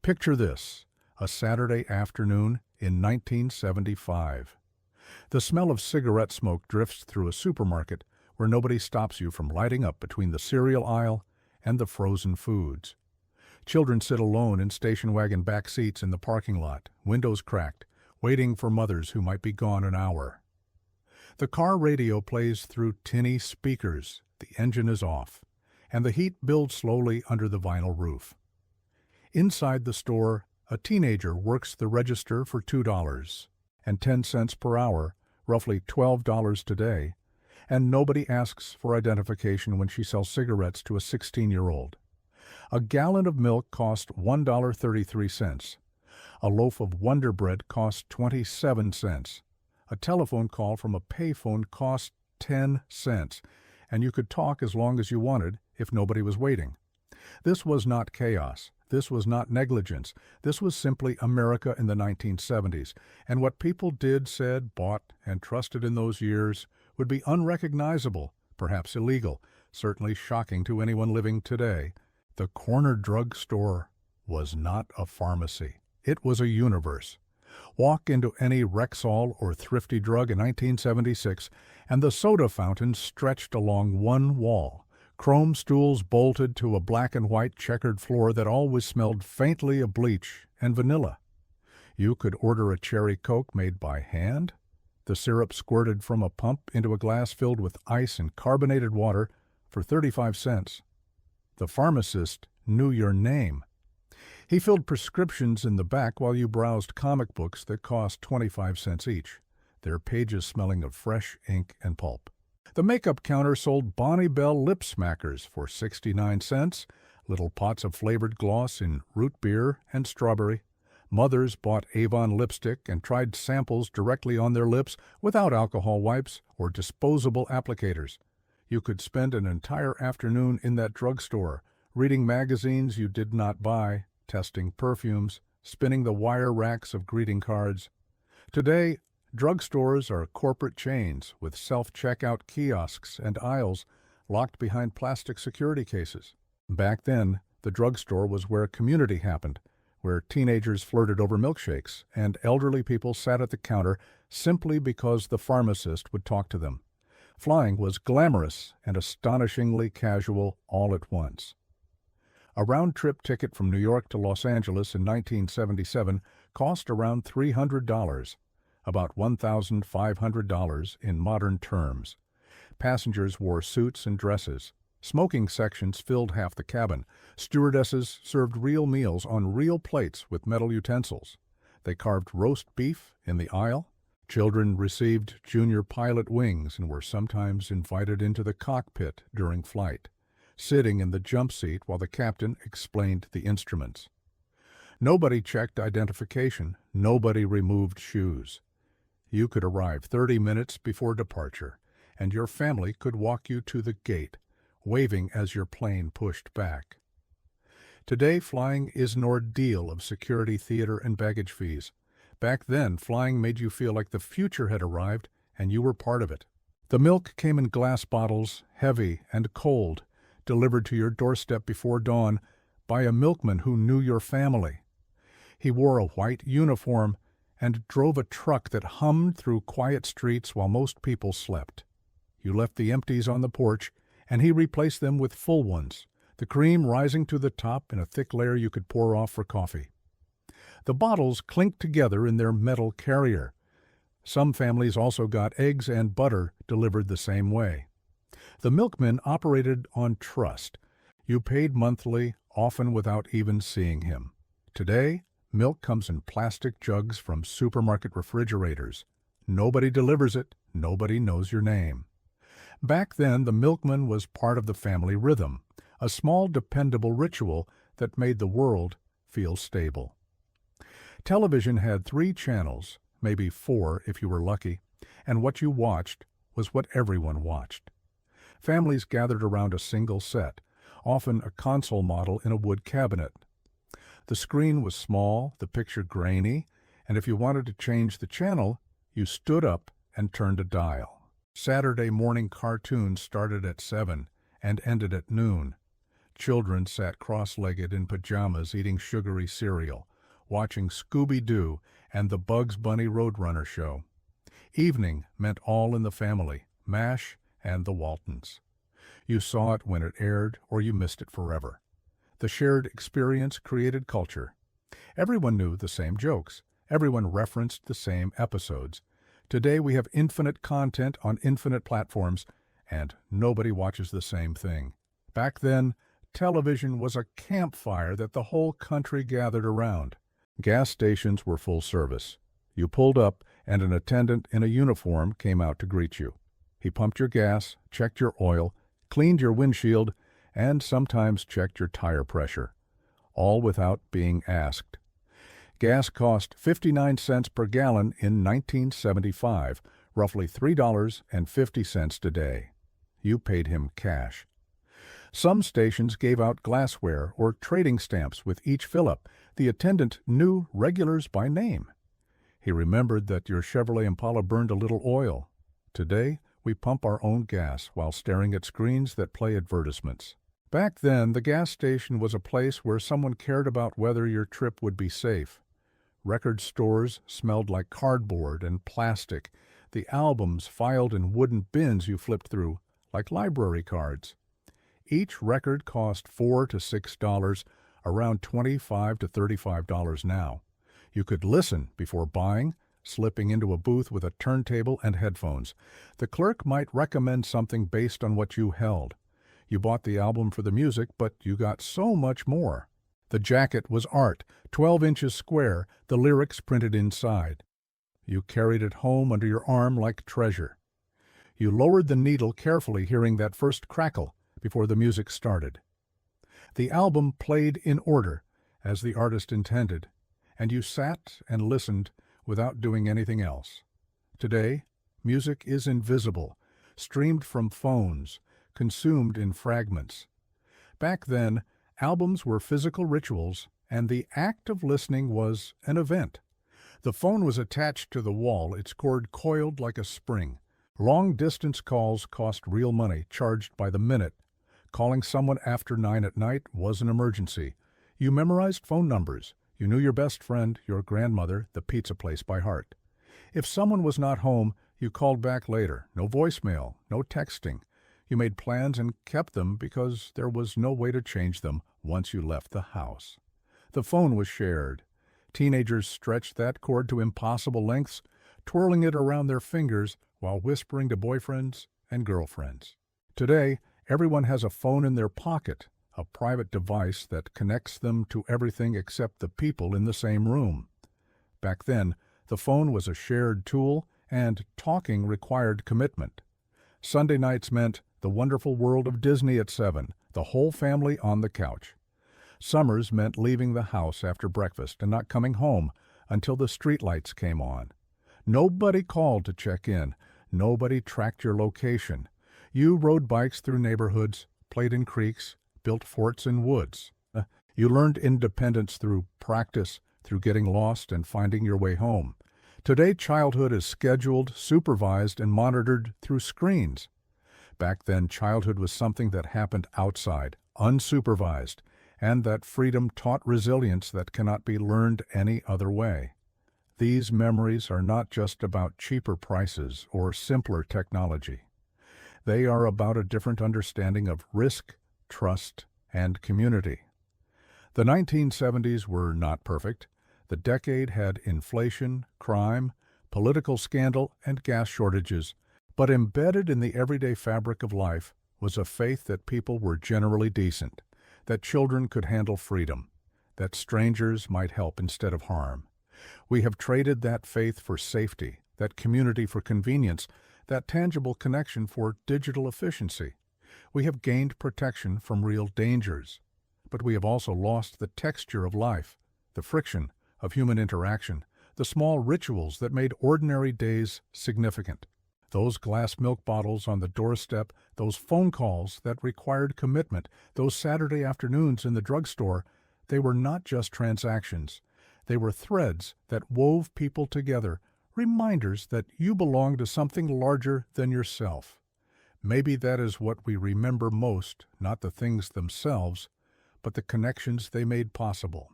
Picture this, a Saturday afternoon in 1975. The smell of cigarette smoke drifts through a supermarket where nobody stops you from lighting up between the cereal aisle and the frozen foods. Children sit alone in station wagon back seats in the parking lot, windows cracked, waiting for mothers who might be gone an hour. The car radio plays through tinny speakers, the engine is off, and the heat builds slowly under the vinyl roof. Inside the store, a teenager works the register for $2.10 per hour, roughly $12 today, and nobody asks for identification when she sells cigarettes to a 16-year-old. A gallon of milk cost $1.33. A loaf of Wonder Bread cost 27 cents. A telephone call from a payphone cost 10 cents, and you could talk as long as you wanted if nobody was waiting. This was not chaos. This was not negligence. This was simply America in the 1970s, and what people did, said, bought, and trusted in those years would be unrecognizable, perhaps illegal, certainly shocking to anyone living today. The corner drugstore was not a pharmacy. It was a universe. Walk into any Rexall or Thrifty Drug in 1976, and the soda fountain stretched along one wall. Chrome stools bolted to a black and white checkered floor that always smelled faintly of bleach and vanilla. You could order a cherry Coke made by hand. The syrup squirted from a pump into a glass filled with ice and carbonated water for 35 cents. The pharmacist knew your name. He filled prescriptions in the back while you browsed comic books that cost 25 cents each, their pages smelling of fresh ink and pulp. The makeup counter sold Bonnie Bell lip smackers for 69 cents, little pots of flavored gloss in root beer and strawberry. Mothers bought Avon lipstick and tried samples directly on their lips without alcohol wipes or disposable applicators. You could spend an entire afternoon in that drugstore, reading magazines you did not buy, testing perfumes, spinning the wire racks of greeting cards. Today, drugstores are corporate chains with self-checkout kiosks and aisles locked behind plastic security cases. Back then, the drugstore was where community happened, where teenagers flirted over milkshakes and elderly people sat at the counter simply because the pharmacist would talk to them. Flying was glamorous and astonishingly casual all at once. A round-trip ticket from New York to Los Angeles in 1977 cost around $300, about $1,500 in modern terms. Passengers wore suits and dresses. Smoking sections filled half the cabin. Stewardesses served real meals on real plates with metal utensils. They carved roast beef in the aisle. Children received junior pilot wings and were sometimes invited into the cockpit during flight, sitting in the jump seat while the captain explained the instruments. Nobody checked identification. Nobody removed shoes. You could arrive 30 minutes before departure, and your family could walk you to the gate, waving as your plane pushed back. Today, flying is an ordeal of security, theater, and baggage fees. Back then, flying made you feel like the future had arrived and you were part of it. The milk came in glass bottles, heavy and cold, delivered to your doorstep before dawn by a milkman who knew your family. He wore a white uniform and drove a truck that hummed through quiet streets while most people slept. You left the empties on the porch, and he replaced them with full ones, the cream rising to the top in a thick layer you could pour off for coffee. The bottles clinked together in their metal carrier. Some families also got eggs and butter delivered the same way. The milkman operated on trust. You paid monthly, often without even seeing him. Today, milk comes in plastic jugs from supermarket refrigerators. Nobody delivers it. Nobody knows your name. Back then, the milkman was part of the family rhythm, a small, dependable ritual that made the world feel stable. Television had 3 channels, maybe 4 if you were lucky, and what you watched was what everyone watched. Families gathered around a single set, often a console model in a wood cabinet. The screen was small, the picture grainy, and if you wanted to change the channel, you stood up and turned a dial. Saturday morning cartoons started at 7 and ended at noon. Children sat cross-legged in pajamas eating sugary cereal, watching Scooby-Doo and the Bugs Bunny Roadrunner show. Evening meant All in the Family, MASH, and the Waltons. You saw it when it aired or you missed it forever. The shared experience created culture. Everyone knew the same jokes. Everyone referenced the same episodes. Today we have infinite content on infinite platforms, and nobody watches the same thing. Back then, television was a campfire that the whole country gathered around. Gas stations were full service. You pulled up, and an attendant in a uniform came out to greet you. He pumped your gas, checked your oil, cleaned your windshield, and sometimes checked your tire pressure, all without being asked. Gas cost 59 cents per gallon in 1975, roughly $3.50 today. You paid him cash. Some stations gave out glassware or trading stamps with each fill-up. The attendant knew regulars by name. He remembered that your Chevrolet Impala burned a little oil. Today, we pump our own gas while staring at screens that play advertisements. Back then, the gas station was a place where someone cared about whether your trip would be safe. Record stores smelled like cardboard and plastic. The albums filed in wooden bins you flipped through, like library cards. Each record cost $4 to $6, around $25 to $35 now. You could listen before buying, slipping into a booth with a turntable and headphones. The clerk might recommend something based on what you held. You bought the album for the music, but you got so much more. The jacket was art, 12 inches square, the lyrics printed inside. You carried it home under your arm like treasure. You lowered the needle carefully, hearing that first crackle before the music started. The album played in order, as the artist intended, and you sat and listened without doing anything else. Today, music is invisible, streamed from phones, consumed in fragments. Back then, albums were physical rituals, and the act of listening was an event. The phone was attached to the wall, its cord coiled like a spring. Long-distance calls cost real money, charged by the minute. Calling someone after 9 at night was an emergency. You memorized phone numbers. You knew your best friend, your grandmother, the pizza place by heart. If someone was not home, you called back later. No voicemail, no texting. You made plans and kept them because there was no way to change them once you left the house. The phone was shared. Teenagers stretched that cord to impossible lengths, twirling it around their fingers while whispering to boyfriends and girlfriends. Today, everyone has a phone in their pocket, a private device that connects them to everything except the people in the same room. Back then, the phone was a shared tool, and talking required commitment. Sunday nights meant the wonderful world of Disney at 7, the whole family on the couch. Summers meant leaving the house after breakfast and not coming home until the streetlights came on. Nobody called to check in. Nobody tracked your location. You rode bikes through neighborhoods, played in creeks, built forts in woods. You learned independence through practice, through getting lost and finding your way home. Today, childhood is scheduled, supervised, and monitored through screens. Back then, childhood was something that happened outside, unsupervised, and that freedom taught resilience that cannot be learned any other way. These memories are not just about cheaper prices or simpler technology. They are about a different understanding of risk, trust, and community. The 1970s were not perfect. The decade had inflation, crime, political scandal, and gas shortages, but embedded in the everyday fabric of life was a faith that people were generally decent, that children could handle freedom, that strangers might help instead of harm. We have traded that faith for safety, that community for convenience, that tangible connection for digital efficiency. We have gained protection from real dangers, but we have also lost the texture of life, the friction of human interaction, the small rituals that made ordinary days significant. Those glass milk bottles on the doorstep, those phone calls that required commitment, those Saturday afternoons in the drugstore, they were not just transactions. They were threads that wove people together, reminders that you belong to something larger than yourself. Maybe that is what we remember most, not the things themselves, but the connections they made possible.